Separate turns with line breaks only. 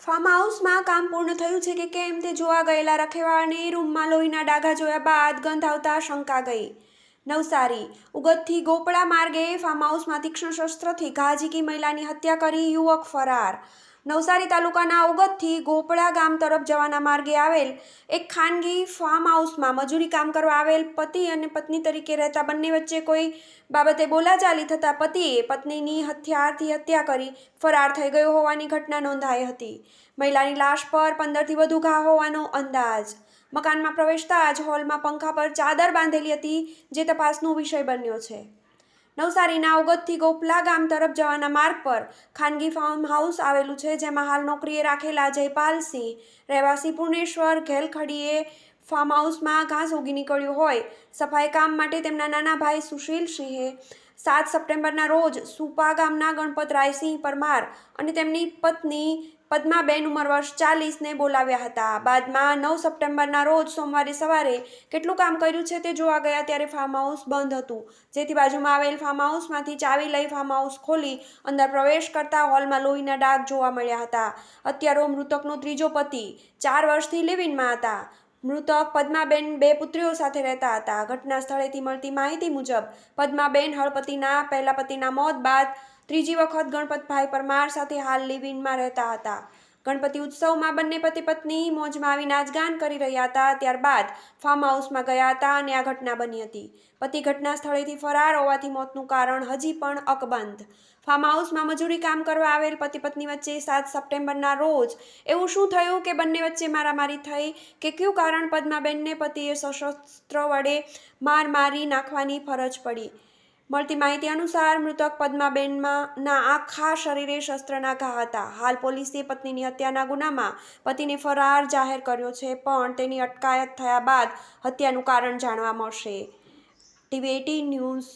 Farm હાઉસમાં કામ પૂર્ણ થયું છે કે કેમ તે જોવા ગયેલા રખેવાળને રૂમમાં લોહીના ડાઘા જોયા બાદ ગંધ આવતા શંકા ગઈ। નવસારી ઉગતથી ગોપડા માર્ગે ફાર્મ હાઉસમાં તીક્ષ્ણ શસ્ત્રથી ઘા ઝીકી મહિલાની હત્યા કરી યુવક ફરાર। નવસારી તાલુકાના ઉગતથી ગોપડા ગામ તરફ જવાના માર્ગે આવેલ એક ખાનગી ફાર્મ હાઉસમાં મજૂરી કામ કરવા આવેલ પતિ અને પત્ની તરીકે રહેતા બંને વચ્ચે કોઈ બાબતે બોલાચાલી થતાં પતિએ પત્નીની હથિયારથી હત્યા કરી ફરાર થઈ ગયો હોવાની ઘટના નોંધાઈ હતી। મહિલાની લાશ પર 15થી વધુ ઘા હોવાનો અંદાજ। મકાનમાં પ્રવેશતા જ હોલમાં પંખા પર ચાદર બાંધેલી હતી, જે તપાસનો વિષય બન્યો છે। નવસારીના ઉગતથી ગોપલા ગામ તરફ જવાના માર્ગ પર ખાનગી ફાર્મ હાઉસ આવેલું છે, જેમાં હાલ નોકરીએ રાખેલા જયપાલસિંહ રહેવાસી પૂર્ણેશ્વર ઘેલખડીએ ફાર્મ હાઉસમાં ઘાસ ઉગી નીકળ્યું હોય સફાઈ કામ માટે તેમના નાના ભાઈ સુશીલસિંહે 7 સપ્ટેમ્બરના રોજ સુપા ગામના ગણપત રાયસિંહ પરમાર અને તેમની પત્ની પદ્માબેન ઉંમર વર્ષ 40ને બોલાવ્યા હતા। બાદમાં 9 સપ્ટેમ્બરના રોજ સોમવારે સવારે કેટલું કામ કર્યું છે તે જોવા ગયા ત્યારે ફાર્મ હાઉસ બંધ હતું, જેથી બાજુમાં આવેલ ફાર્મ હાઉસમાંથી ચાવી લઈ ફાર્મ હાઉસ ખોલી અંદર પ્રવેશ કરતા હોલમાં લોહીના ડાઘ જોવા મળ્યા હતા। અત્યારે મૃતકનો ત્રીજો પતિ 4 વર્ષથી લિવ-ઇનમાં હતા। મૃતક પદ્માબેન 2 પુત્રીઓ સાથે રહેતા હતા। ઘટના સ્થળેથી મળતી માહિતી મુજબ પદ્માબેન હળપતિના પહેલા પતિના મોત બાદ ત્રીજી વખત ગણપતભાઈ પરમાર સાથે હાલ લિવ-ઇનમાં રહેતા હતા। ગણપતિ ઉત્સવમાં બંને પતિ પત્ની મોજમાં આવી નાચગાન કરી રહ્યા હતા, ત્યારબાદ ફાર્મ હાઉસમાં ગયા હતા અને આ ઘટના બની હતી। પતિ ઘટના સ્થળેથી ફરાર હોવાથી મોતનું કારણ હજી પણ અકબંધ। ફાર્મ હાઉસમાં મજૂરી કામ કરવા આવેલ પતિ પત્ની વચ્ચે 7 સપ્ટેમ્બરના રોજ એવું શું થયું કે બંને વચ્ચે મારામારી થઈ કે કયું કારણ પદ્માબેનને પતિએ સશસ્ત્ર વડે મારી નાખવાની ફરજ પડી? મળતી માહિતી અનુસાર મૃતક પદ્માબેનના આખા શરીરે શસ્ત્રના ઘા હતા। હાલ પોલીસે પત્નીની હત્યાના ગુનામાં પતિને ફરાર જાહેર કર્યો છે, પણ તેની અટકાયત થયા બાદ હત્યાનું કારણ જાણવા મળશે। TV18 news